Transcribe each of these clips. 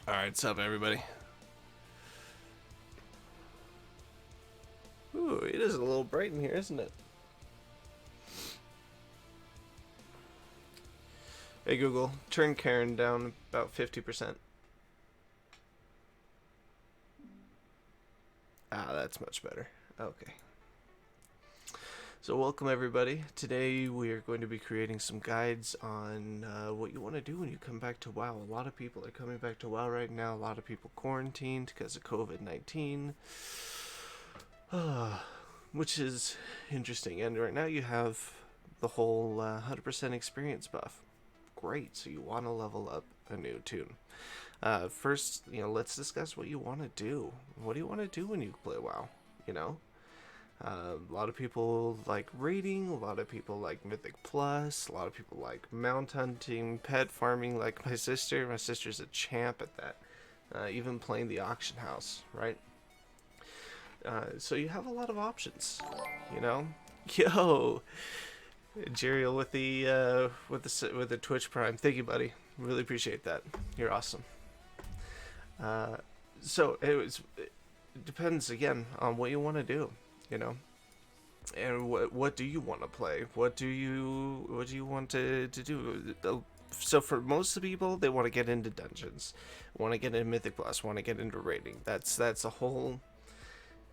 Alright, what's up, everybody? Ooh, it is a little bright in here, isn't it? Hey, Google, turn Karen down about 50%. Ah, that's much better. Okay. So welcome, everybody. Today we are going to be creating some guides on what you want to do when you come back to WoW. A lot of people are coming back to WoW right now. A lot of people quarantined because of COVID-19. Which is interesting. And right now you have the whole 100% experience buff. Great, so you want to level up a new tune. First, let's discuss what you want to do. What do you want to do when you play WoW? A lot of people like raiding, a lot of people like Mythic Plus, a lot of people like mount hunting, pet farming, like my sister. My sister's a champ at that. Even playing the auction house, right? So you have a lot of options, you know? Yo, Jerial with the Twitch Prime. Thank you, buddy. Really appreciate that. You're awesome. So it depends again on what you want to do, and what do you want to play? What do you want to do? So for most of the people, they want to get into dungeons, want to get into Mythic Plus, want to get into raiding. That's a whole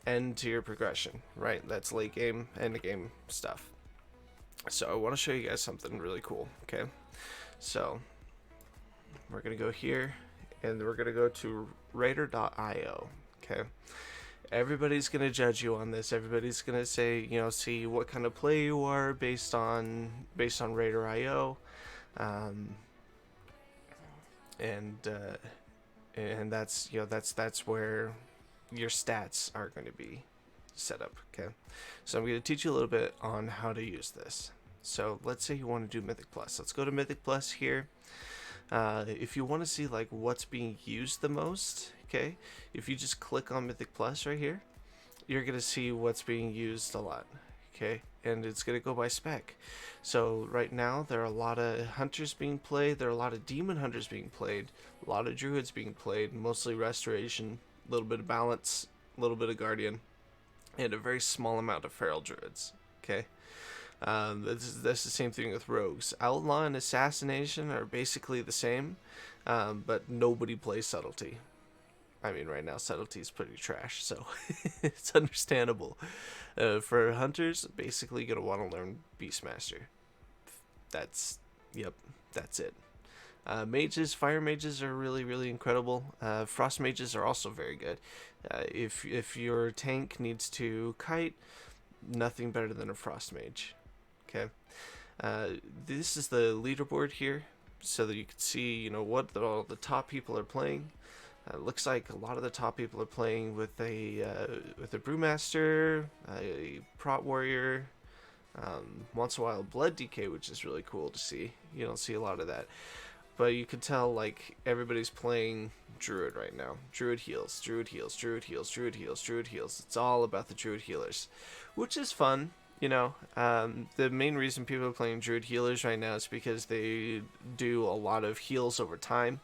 end to your progression, right? That's late game, end game stuff. So I want to show you guys something really cool, okay? So we're going to go here, and we're going to go to raider.io, okay? Everybody's going to judge you on this. Everybody's going to say, see what kind of play you are based on raider.io. And that's, that's where your stats are going to be set up, okay? So I'm going to teach you a little bit on how to use this. So let's say you want to do Mythic Plus. Let's go to Mythic Plus here. If you want to see like what's being used the most, okay, if you just click on Mythic Plus right here, you're going to see what's being used a lot, okay? And it's going to go by spec. So right now there are a lot of hunters being played, there are a lot of demon hunters being played, a lot of druids being played, mostly restoration, a little bit of balance, a little bit of guardian, and a very small amount of feral druids, okay? That's the same thing with rogues. Outlaw and assassination are basically the same, but nobody plays subtlety. I mean, right now subtlety is pretty trash, so it's understandable. For hunters, basically you're gonna want to learn Beastmaster. That's it. Mages, fire mages are really incredible. Frost mages are also very good. If your tank needs to kite, nothing better than a frost mage. Okay. This is the leaderboard here, so that you can see, what all the top people are playing. Looks like a lot of the top people are playing with a brewmaster, a prot warrior, once in a while blood DK, which is really cool to see. You don't see a lot of that, but you can tell like everybody's playing druid right now. Druid heals, druid heals, druid heals, druid heals, druid heals. It's all about the druid healers, which is fun. The main reason people are playing druid healers right now is because they do a lot of heals over time.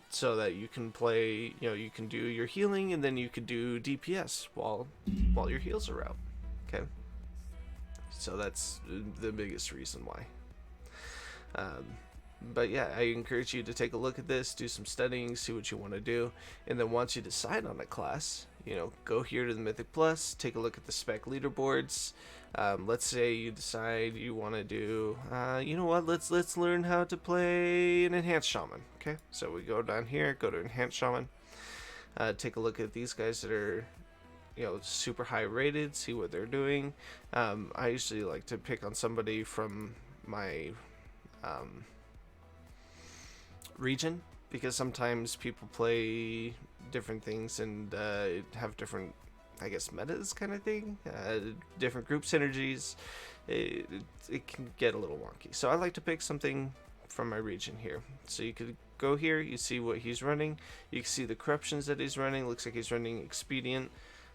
So that you can play, you can do your healing and then you can do DPS while your heals are out. Okay. So that's the biggest reason why. But yeah, I encourage you to take a look at this, do some studying, see what you want to do, and then once you decide on a class, go here to the Mythic Plus, take a look at the spec leaderboards. Let's say you decide you want to do, let's learn how to play an enhanced shaman. Okay, so we go down here, go to enhanced shaman, take a look at these guys that are, super high rated, see what they're doing. I usually like to pick on somebody from my region, because sometimes people play different things and have different, I guess, metas kind of thing, different group synergies. It can get a little wonky, so I like to pick something from my region here. So you could go here, you see what he's running, you can see the corruptions that he's running. Looks like he's running Expedient,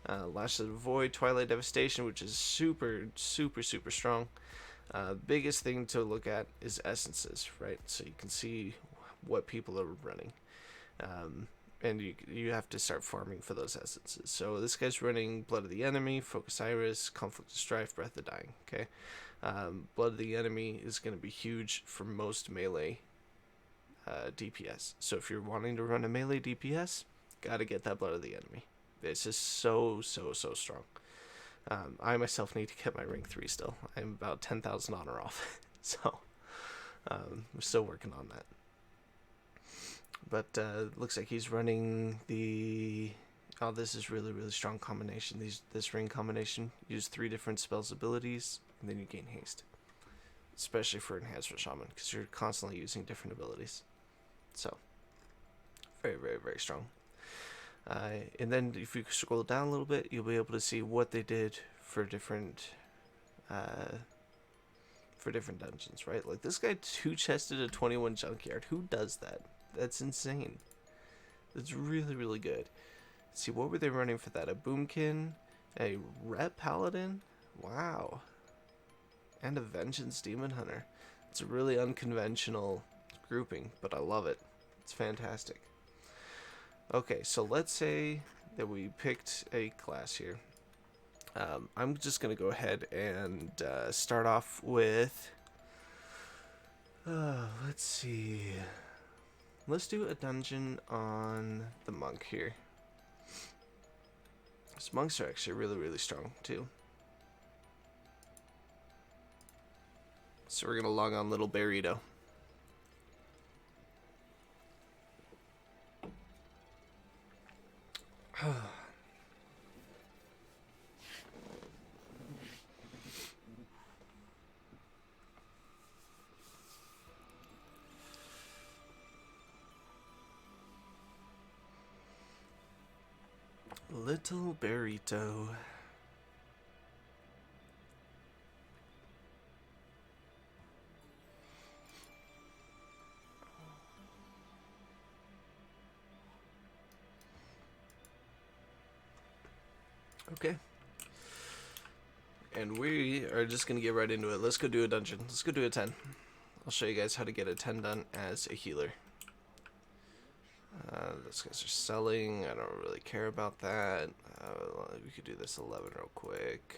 Lash of the Void, Twilight Devastation, which is super strong. Biggest thing to look at is essences, right? So you can see what people are running. And you have to start farming for those essences. So this guy's running Blood of the Enemy, Focus Iris, Conflict of Strife, Breath of Dying. Okay, Blood of the Enemy is going to be huge for most melee DPS. So if you're wanting to run a melee DPS, gotta get that Blood of the Enemy. It's just so strong. I myself need to get my rank 3 still. I'm about 10,000 honor off. So I'm still working on that. But looks like he's running the... Oh, this is really strong combination. This ring combination. Use 3 different spells abilities, and then you gain haste. Especially for Enhanced Shaman, because you're constantly using different abilities. So, very strong. And then if you scroll down a little bit, you'll be able to see what they did for different dungeons, right? Like this guy 2-chested a 21 junkyard. Who does that? That's insane. That's really good. Let's see, what were they running for that? A boomkin, a rep paladin? Wow. And a vengeance demon hunter. It's a really unconventional grouping, but I love it. It's fantastic. Okay, so let's say that we picked a class here. I'm just going to go ahead and start off with... let's see. Let's do a dungeon on the monk here. These monks are actually really strong, too. So we're going to log on Little Burrito. Little Burrito. Okay. And we are just going to get right into it. Let's go do a dungeon. Let's go do a 10. I'll show you guys how to get a 10 done as a healer. Those guys are selling. I don't really care about that. We could do this 11 real quick.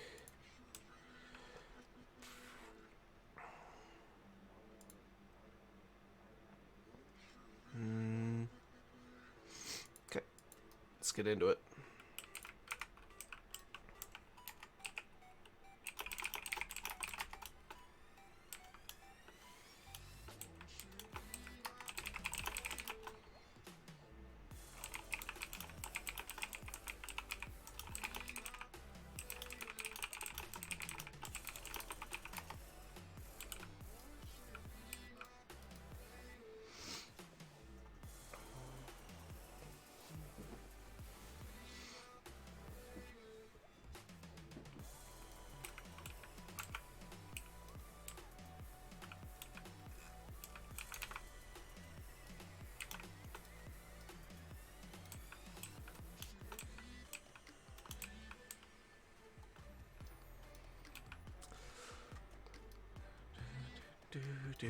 Okay. Let's get into it. Do.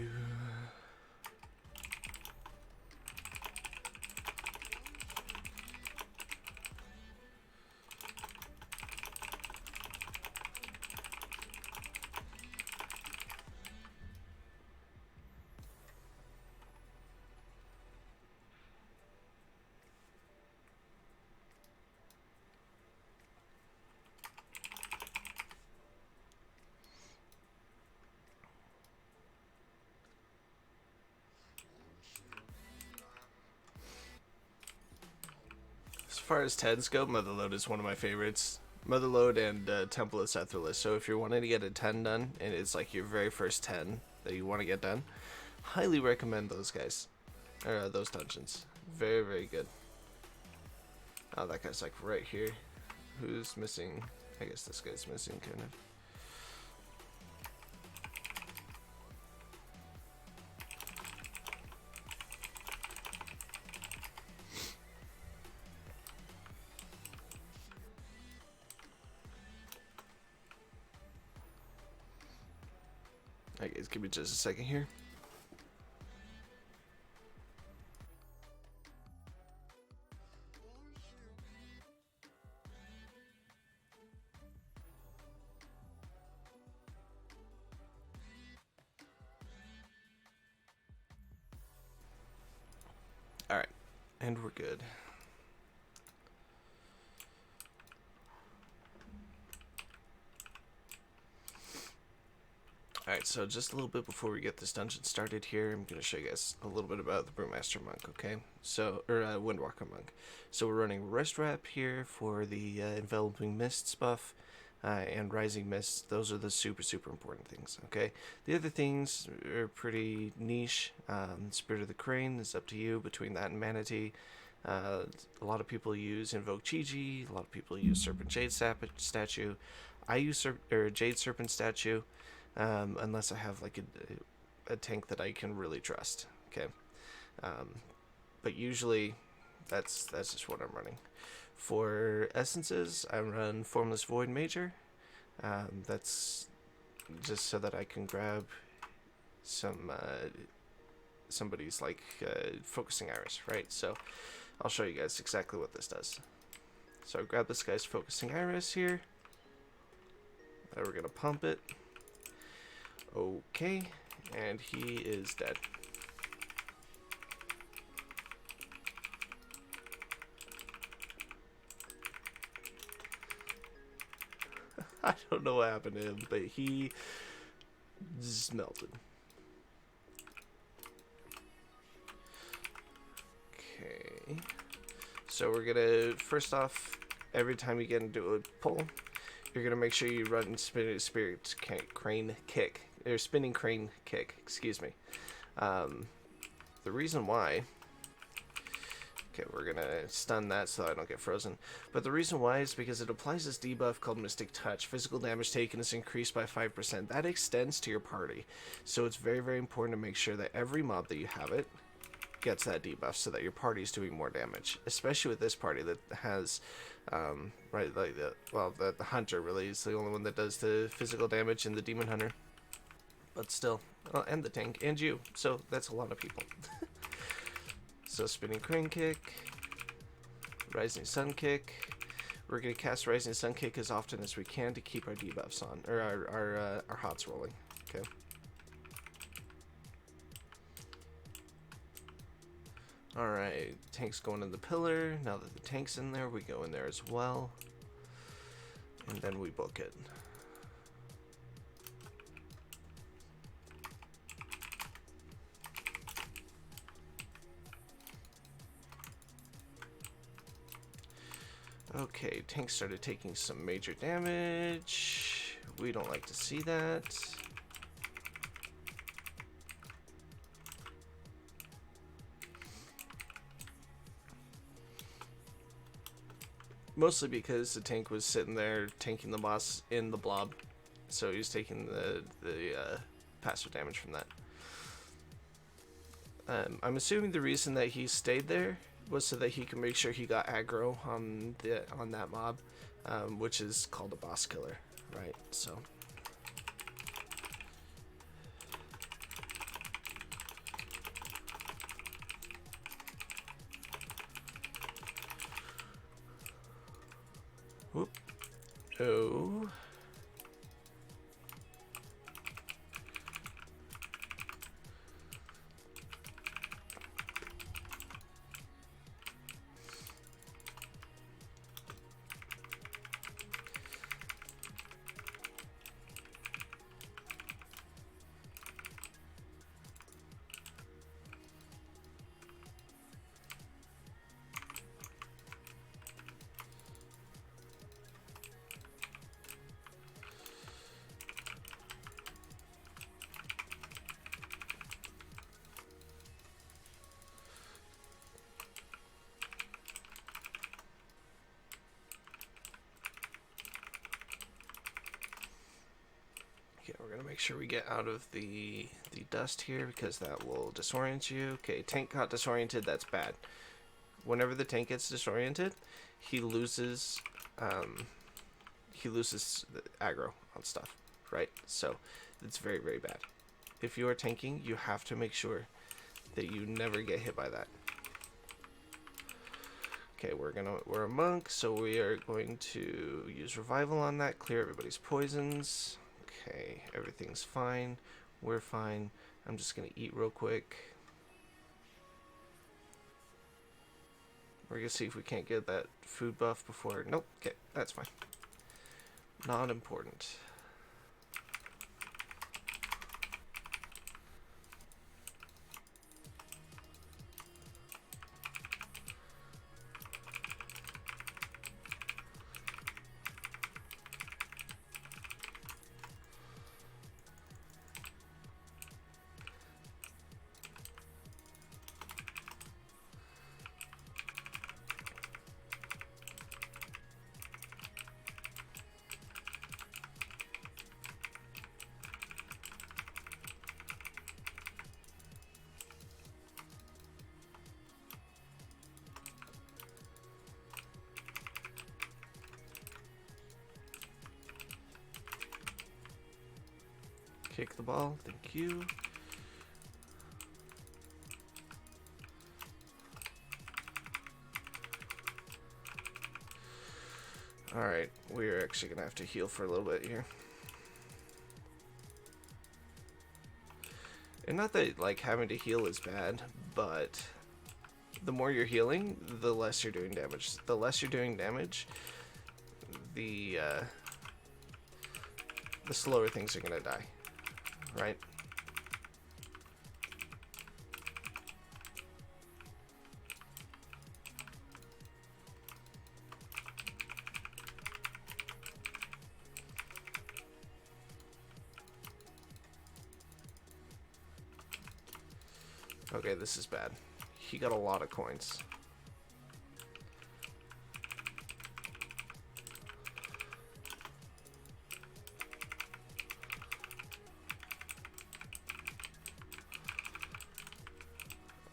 As far as TEDs go, Motherload is one of my favorites. Motherload and Temple of Setherless. So if you're wanting to get a 10 done, and it's like your very first 10 that you want to get done, highly recommend those guys. Or those dungeons. Very good. Oh, that guy's like right here. Who's missing? I guess this guy's missing, kind of. Alright guys, give me just a second here. And we're good. Alright, so just a little bit before we get this dungeon started here, I'm going to show you guys a little bit about the Brewmaster Monk, okay? So, or Windwalker Monk. So we're running Wrist Wrap here for the Enveloping Mists buff, and Rising Mists. Those are the super, super important things, okay? The other things are pretty niche. Spirit of the Crane is up to you between that and Manatee. A lot of people use Invoke Chi-Chi, a lot of people use Serpent Jade Statue. I use Jade Serpent Statue. Unless I have like a tank that I can really trust. Okay, but usually that's just what I'm running. For essences, I run Formless Void Major. That's just so that I can grab some somebody's like Focusing Iris, right? So I'll show you guys exactly what this does. So I grab this guy's Focusing Iris here. And we're gonna pump it. Okay, and he is dead. I don't know what happened to him, but he just melted. Okay, so we're gonna, first off, every time you get into a pull, you're gonna make sure you run Spinning Crane Kick. Or Spinning Crane Kick, excuse me. The reason why... Okay, we're gonna stun that so I don't get frozen. But the reason why is because it applies this debuff called Mystic Touch. Physical damage taken is increased by 5%. That extends to your party. So it's very, very important to make sure that every mob that you have it gets that debuff so that your party is doing more damage. Especially with this party that has... right, like the Hunter really is the only one that does the physical damage, and the Demon Hunter. But still, and the tank, and you. So that's a lot of people. So Spinning Crane Kick, Rising Sun Kick. We're going to cast Rising Sun Kick as often as we can to keep our debuffs on, or our hots rolling. Okay. Alright, tank's going in the pillar. Now that the tank's in there, we go in there as well. And then we book it. Okay, tank started taking some major damage. We don't like to see that. Mostly because the tank was sitting there tanking the boss in the blob. So he was taking the passive damage from that. I'm assuming the reason that he stayed there was so that he can make sure he got aggro on that mob, which is called a boss killer, right? So whoop. Oh. Okay, we're gonna make sure we get out of the dust here because that will disorient you. Okay, tank got disoriented. That's bad. Whenever the tank gets disoriented, he loses the aggro on stuff, right? So it's very, very bad. If you are tanking, you have to make sure that you never get hit by that. Okay, we're a monk, so we are going to use revival on that, clear everybody's poisons. Okay, everything's fine. We're fine. I'm just gonna eat real quick. We're gonna see if we can't get that food buff before. Nope. Okay, that's fine. Not important. Kick the ball, thank you. Alright, we're actually gonna have to heal for a little bit here. And not that, like, having to heal is bad, but the more you're healing, the less you're doing damage. The less you're doing damage, the slower things are gonna die. Right? Okay, this is bad. He got a lot of coins.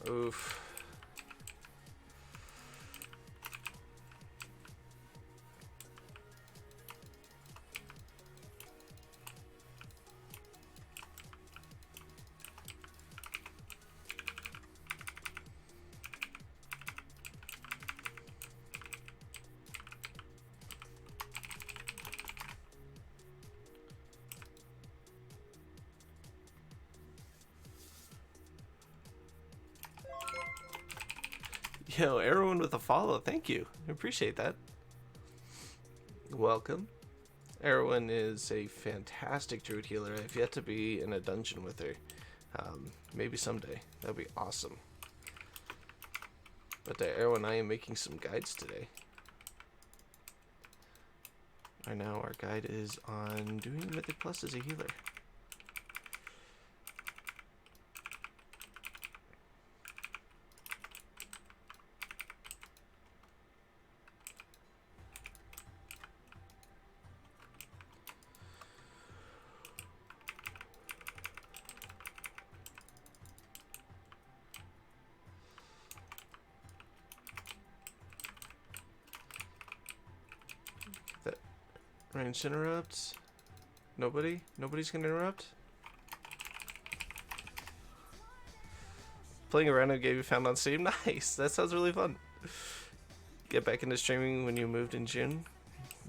Oof. Yo, everyone with a follow, thank you. I appreciate that. Welcome. Erwin is a fantastic druid healer. I've yet to be in a dungeon with her. Maybe someday. That'd be awesome. But Erwin, I am making some guides today. Right now, our guide is on doing Mythic Plus as a healer. Range interrupts. Nobody? Nobody's gonna interrupt? Playing a random game you found on Steam? Nice! That sounds really fun. Get back into streaming when you moved in June?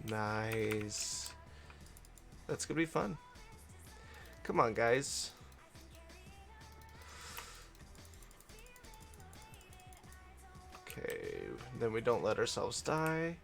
Nice. That's gonna be fun. Come on, guys. Okay, then we don't let ourselves die.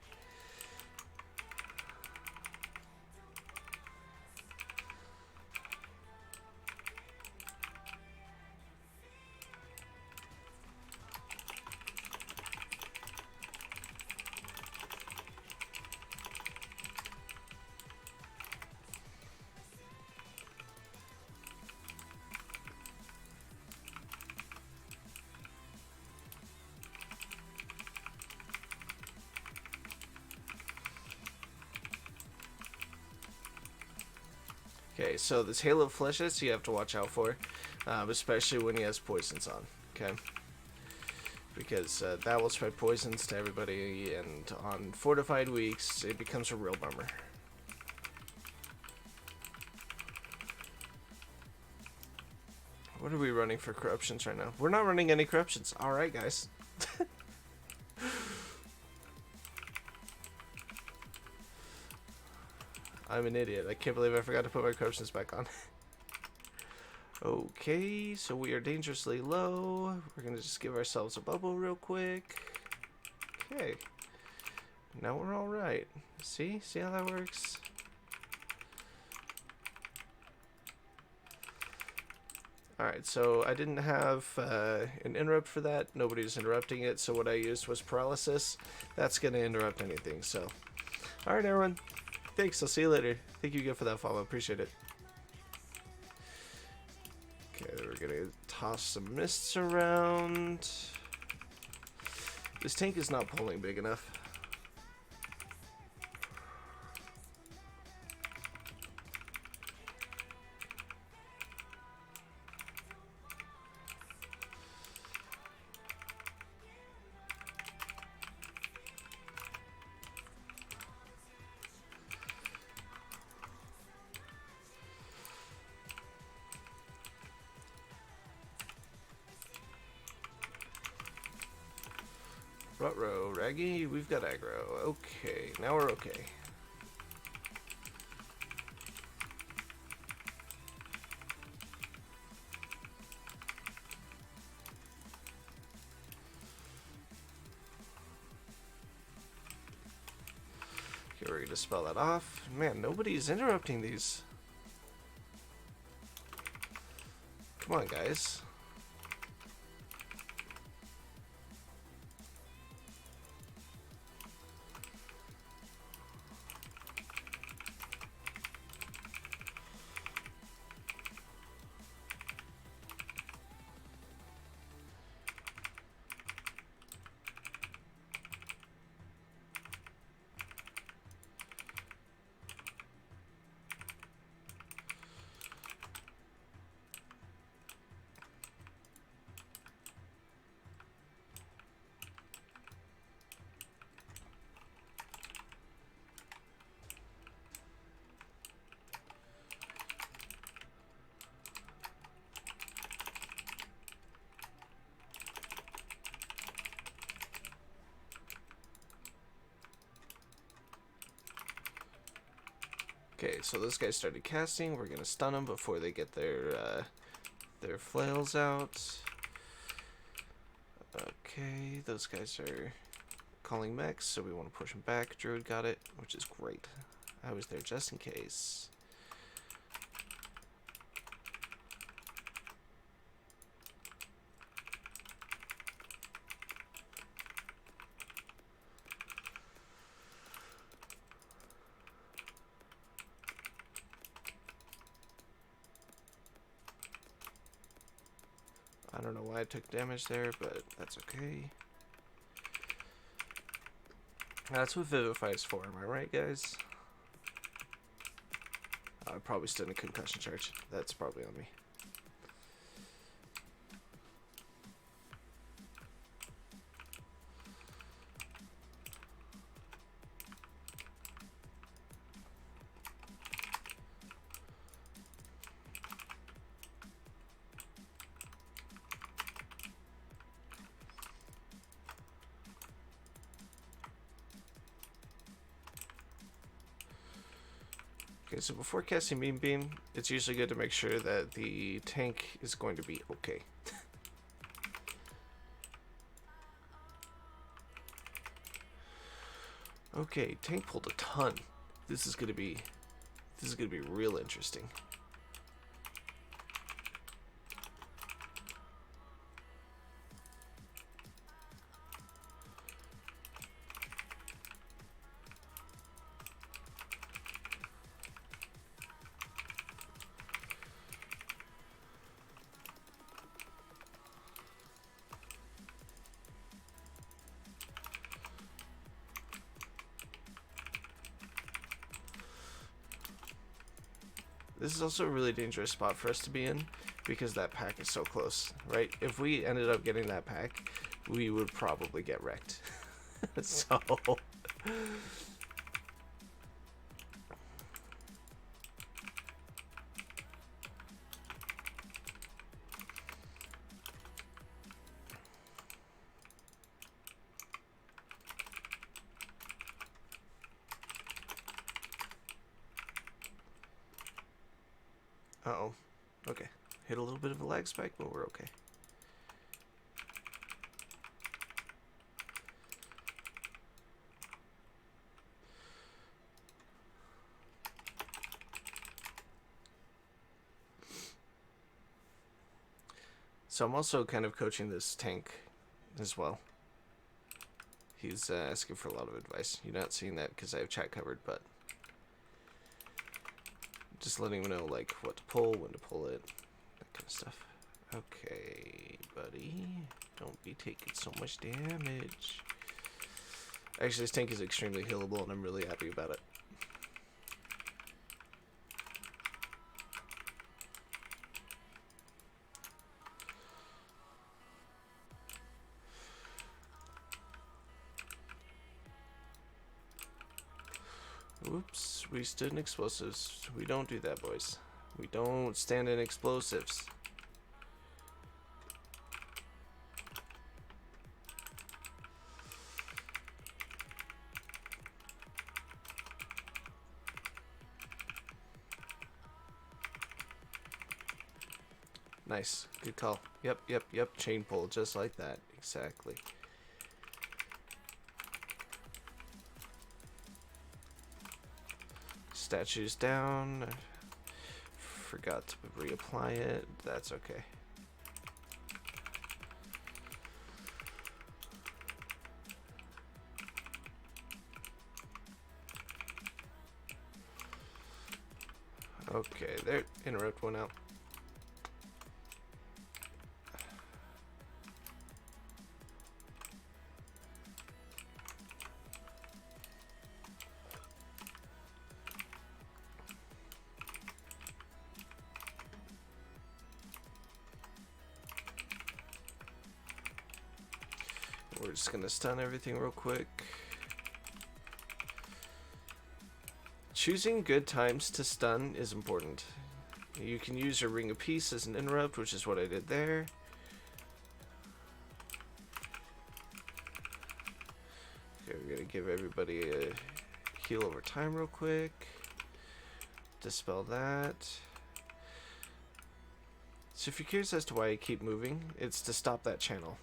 Okay, so this Hail of Fleshes you have to watch out for, especially when he has poisons on, okay? Because that will spread poisons to everybody, and on fortified weeks, it becomes a real bummer. What are we running for corruptions right now? We're not running any corruptions. Alright, guys. I'm an idiot. I can't believe I forgot to put my corruptions back on. Okay, so we are dangerously low. We're gonna just give ourselves a bubble real quick. Okay. Now we're all right. See? See how that works? Alright, so I didn't have an interrupt for that. Nobody's interrupting it, so what I used was paralysis. That's going to interrupt anything, so. Alright, everyone. Thanks. I'll see you later. Thank you again for that follow. Appreciate it. Okay, we're going to toss some mists around. This tank is not pulling big enough. Ruh-roh, Raggy, we've got aggro. Okay, now we're okay. Okay, we're gonna spell that off. Man, nobody's interrupting these. Come on, guys. Okay, so this guy started casting. We're gonna stun them before they get their flails out. Okay, those guys are calling mechs, so we want to push them back. Druid got it, which is great. I was there just in case. I don't know why I took damage there, but that's okay. That's what Vivify is for, am I right, guys? I probably stood in a concussion charge. That's probably on me. Okay, so before casting Beam, it's usually good to make sure that the tank is going to be okay. Okay, tank pulled a ton. This is gonna be real interesting. This is also a really dangerous spot for us to be in because that pack is so close, right? If we ended up getting that pack, we would probably get wrecked. So uh-oh. Okay. Hit a little bit of a lag spike, but we're okay. So I'm also kind of coaching this tank as well. He's asking for a lot of advice. You're not seeing that because I have chat covered, but just letting him know like what to pull, when to pull it, that kind of stuff. Okay, buddy, don't be taking so much damage. Actually, this tank is extremely healable, and I'm really happy about it. Oops, we stood in explosives. We don't do that, boys. We don't stand in explosives. Nice. Good call. Yep, yep, yep. Chain pull, just like that. Exactly. Statues down. Forgot to reapply it. That's okay. Okay, there. Interrupt went out. We're just gonna stun everything real quick. Choosing good times to stun is important. You can use your Ring of Peace as an interrupt, which is what I did there. Okay, we're gonna give everybody a heal over time real quick. Dispel that. So if you're curious as to why I keep moving, it's to stop that channel.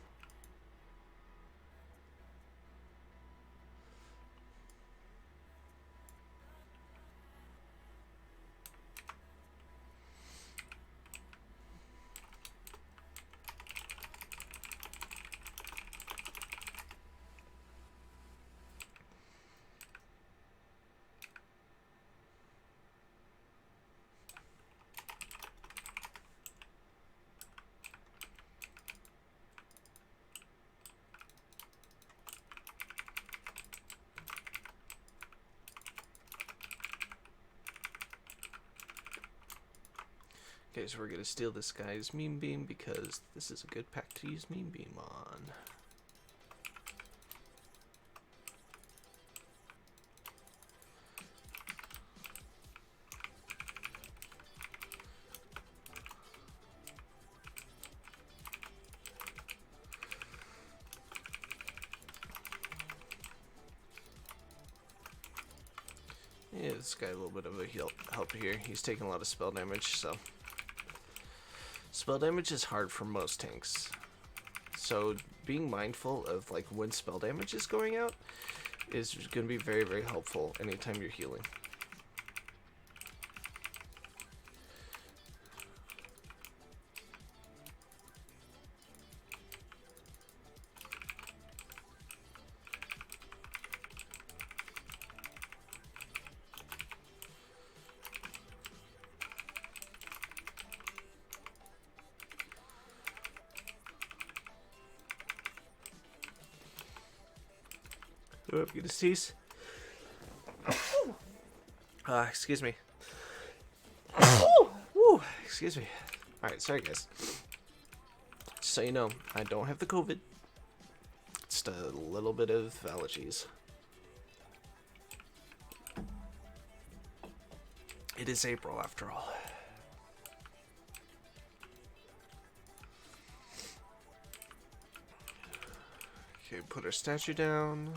Okay, so we're gonna steal this guy's meme beam because this is a good pack to use meme beam on. Yeah, this guy a little bit of a help here. He's taking a lot of spell damage, so spell damage is hard for most tanks. So being mindful of like when spell damage is going out is going to be very, very helpful anytime you're healing. Oh, I'm gonna cease. Excuse me. Woo, excuse me. Alright, sorry guys. Just so you know, I don't have the COVID. Just a little bit of allergies. It is April after all. Okay, put our statue down.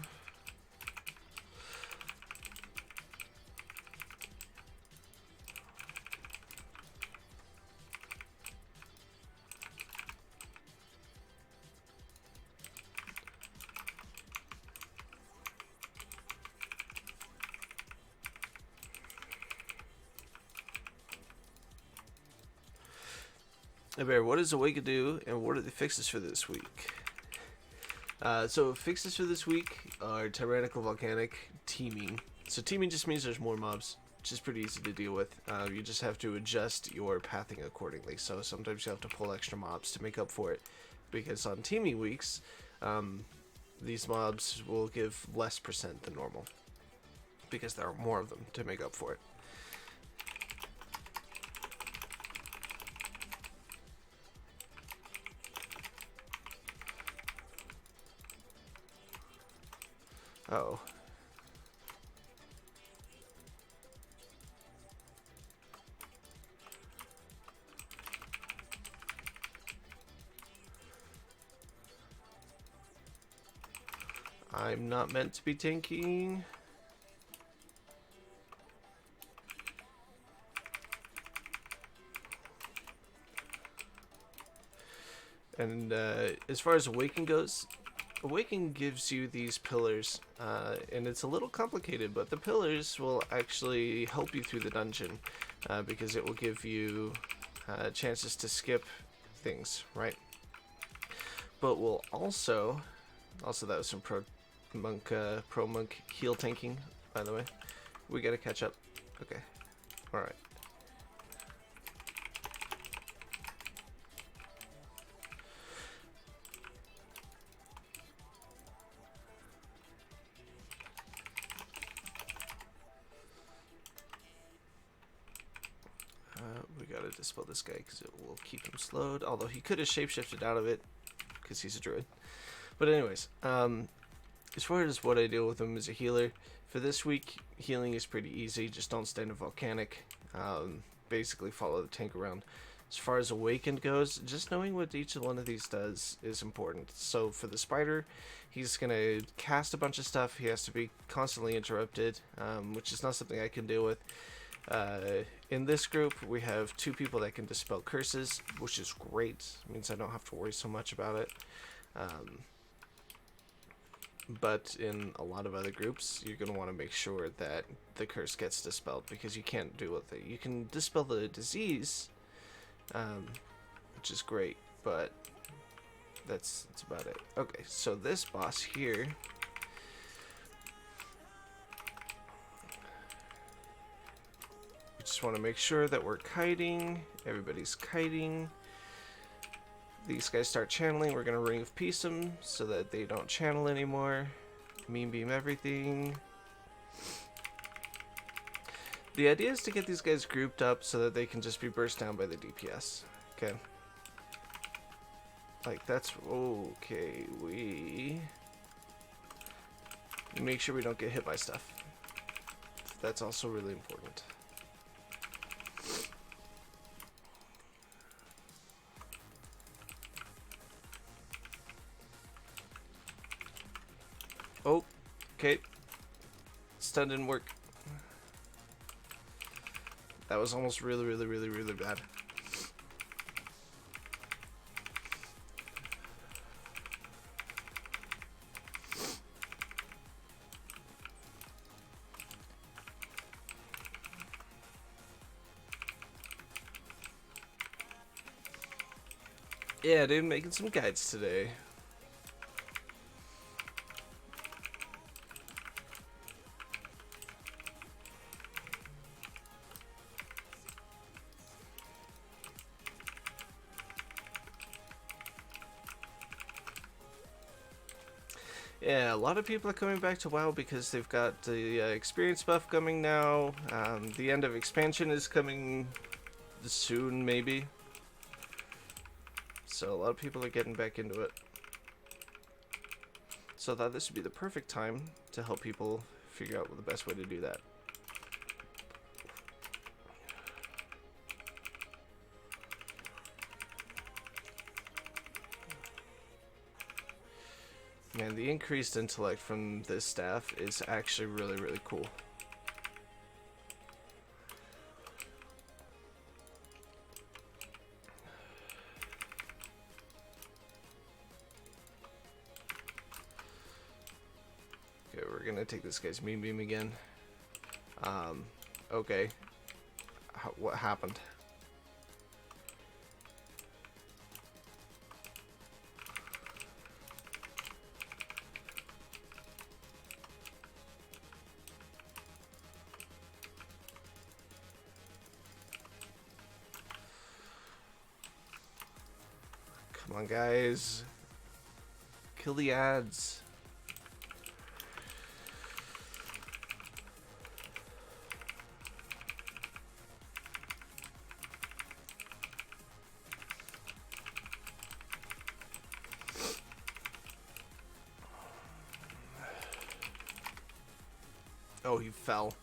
Hey Bear, what does Awaken do, and what are the fixes for this week? So fixes for this week are tyrannical, volcanic, teaming. So teaming just means there's more mobs, which is pretty easy to deal with. You just have to adjust your pathing accordingly. So sometimes you have to pull extra mobs to make up for it, because on teaming weeks, these mobs will give less percent than normal, because there are more of them to make up for it. Oh. I'm not meant to be tanking. And as far as Awaken goes, Awaken gives you these pillars, and it's a little complicated, but the pillars will actually help you through the dungeon, because it will give you chances to skip things, right? But will also that was some pro monk heal tanking, by the way. We gotta catch up. Okay, all right. We gotta dispel this guy because it will keep him slowed. Although he could have shapeshifted out of it because he's a druid. But anyways, as far as what I deal with him as a healer, for this week, healing is pretty easy. Just don't stand a volcanic. Basically follow the tank around. As far as Awakened goes, just knowing what each one of these does is important. So for the spider, he's going to cast a bunch of stuff. He has to be constantly interrupted, which is not something I can deal with. In this group, we have 2 people that can dispel curses, which is great. It means I don't have to worry so much about it. But in a lot of other groups, you're going to want to make sure that the curse gets dispelled, because you can't do with it. You can dispel the disease, which is great, but that's about it. Okay, so this boss here, we just want to make sure that we're kiting. Everybody's kiting. These guys start channeling. We're going to Ring of Peace them so that they don't channel anymore. Mean beam everything. The idea is to get these guys grouped up so that they can just be burst down by the DPS. Okay. Like, that's okay. We make sure we don't get hit by stuff. That's also really important. Oh, okay. Stun didn't work. That was almost really bad. Yeah, dude, making some guides today. Yeah, a lot of people are coming back to WoW because they've got the experience buff coming now. The end of expansion is coming soon, maybe. So a lot of people are getting back into it. So I thought this would be the perfect time to help people figure out the best way to do that. Man, the increased intellect from this staff is actually really cool. Okay, we're gonna take this guy's mean beam again. Okay. What happened? Come on, guys. Kill the ads. Oh, he fell.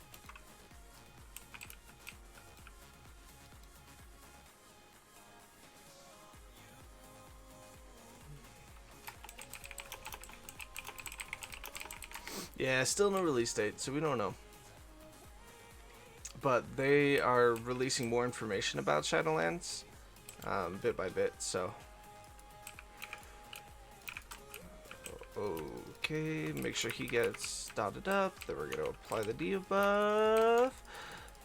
Yeah, still no release date, so we don't know. But they are releasing more information about Shadowlands, bit by bit, so. Okay, make sure he gets dotted up. Then we're going to apply the debuff.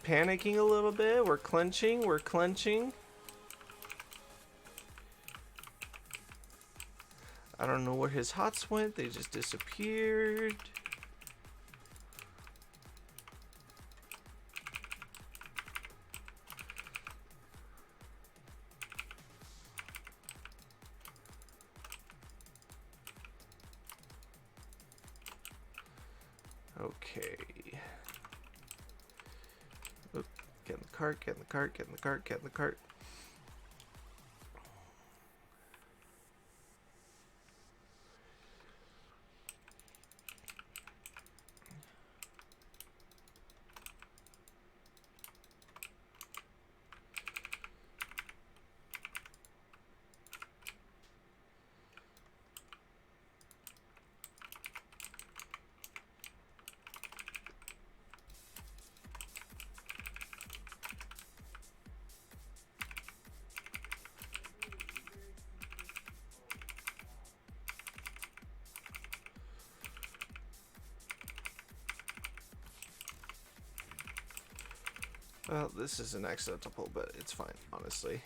Panicking a little bit. We're clenching. We're clenching. I don't know where his hots went. They just disappeared. Okay. Oop, get in the cart, get in the cart, get in the cart, get in the cart. Well, this is an accidental pull, but it's fine, honestly.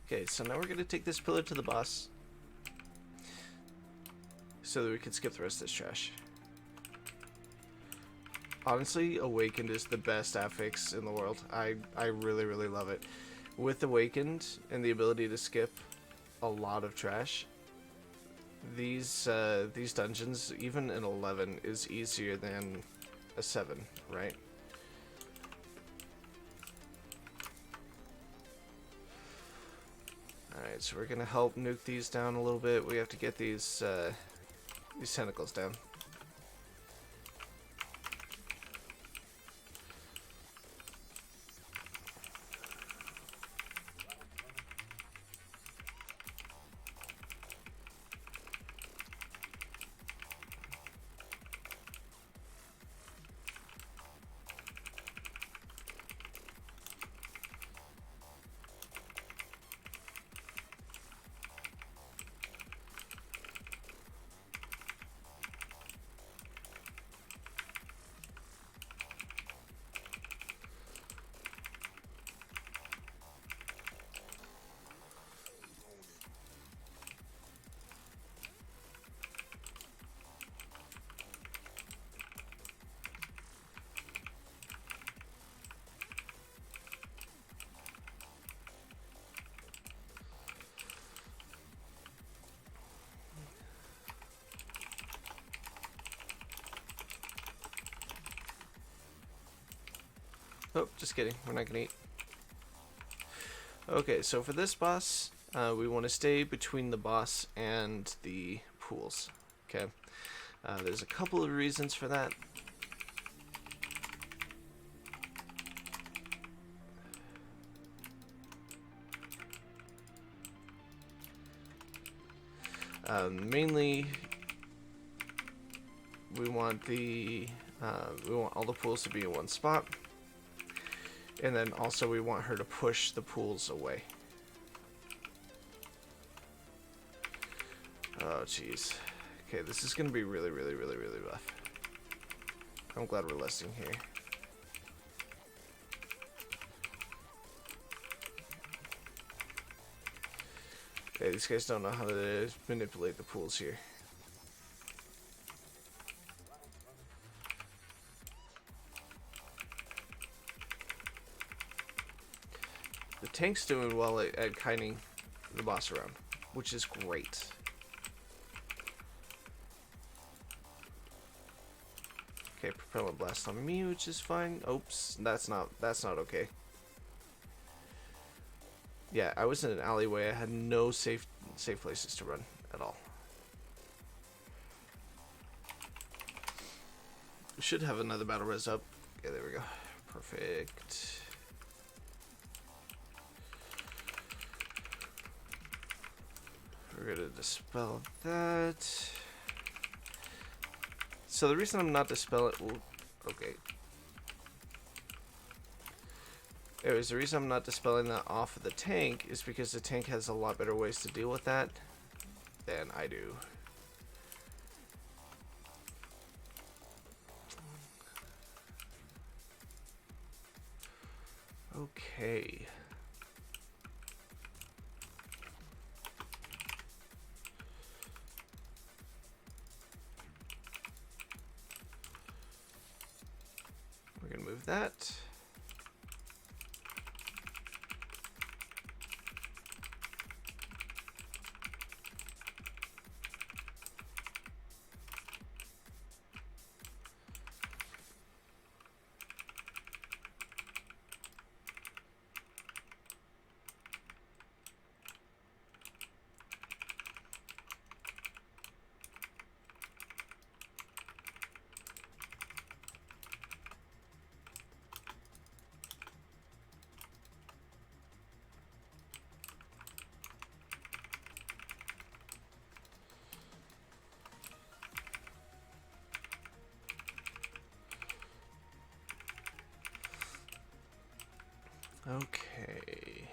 Okay, so now we're going to take this pillar to the boss so that we can skip the rest of this trash. Honestly, Awakened is the best affix in the world. I really, really love it. With Awakened and the ability to skip a lot of trash, these dungeons, even an 11, is easier than a 7, right? Alright, so we're gonna help nuke these down a little bit. We have to get these tentacles down. Oh, just kidding. We're not gonna eat. Okay, so for this boss, we want to stay between the boss and the pools. Okay, there's a couple of reasons for that. Mainly, we want all the pools to be in one spot. And then also we want her to push the pools away. Oh, jeez. Okay, this is going to be really, really, really, really rough. I'm glad we're listening here. Okay, these guys don't know how to manipulate the pools here. tank's doing well at kiting the boss around, which is great. Okay, propellant blast on me, which is fine. Oops, that's not okay. Yeah, I was in an alleyway. I had no safe places to run at all. We should have another battle res up. Okay, there we go. Perfect. We're gonna dispel that. So the reason I'm not dispelling... Okay. Anyways, the reason I'm not dispelling that off of the tank is because the tank has a lot better ways to deal with that than I do. Okay. We're gonna move that. Okay.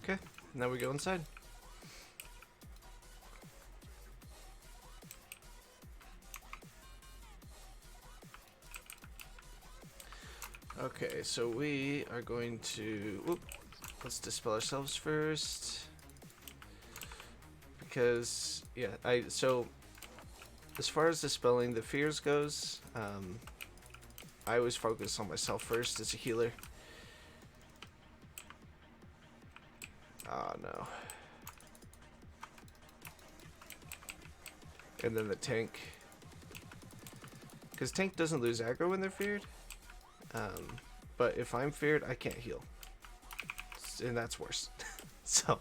Okay, now we go inside. Okay, so we are going to... let's dispel ourselves first. Because, yeah, so as far as dispelling the fears goes, I always focus on myself first as a healer. Oh no. And then the tank. Because tank doesn't lose aggro when they're feared. But if I'm feared, I can't heal. And that's worse. So.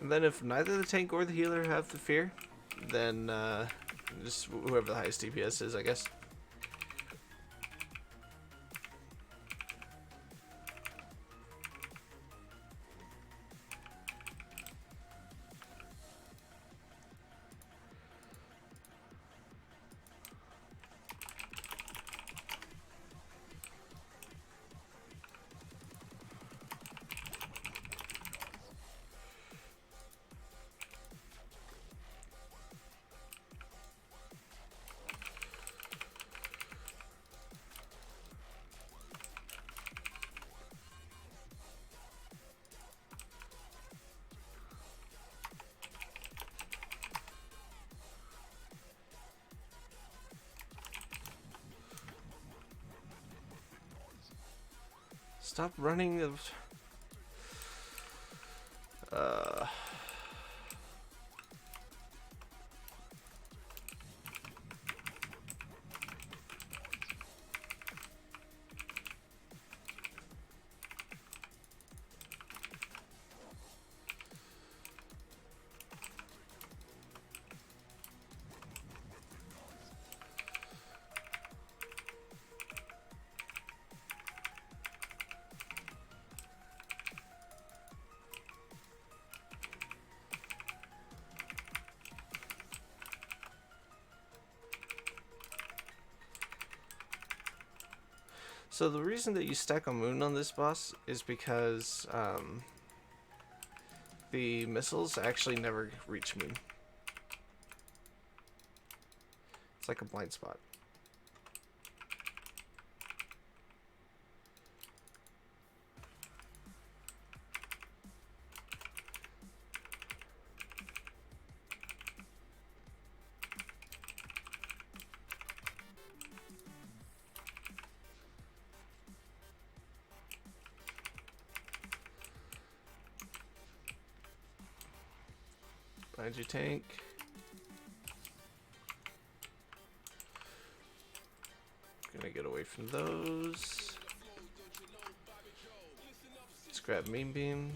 And then if neither the tank or the healer have the fear, then just whoever the highest DPS is, I guess. Stop running of... So the reason that you stack a moon on this boss is because the missiles actually never reach moon. It's like a blind spot. Behind your tank. Gonna get away from those. Let's grab main beam.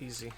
Easy.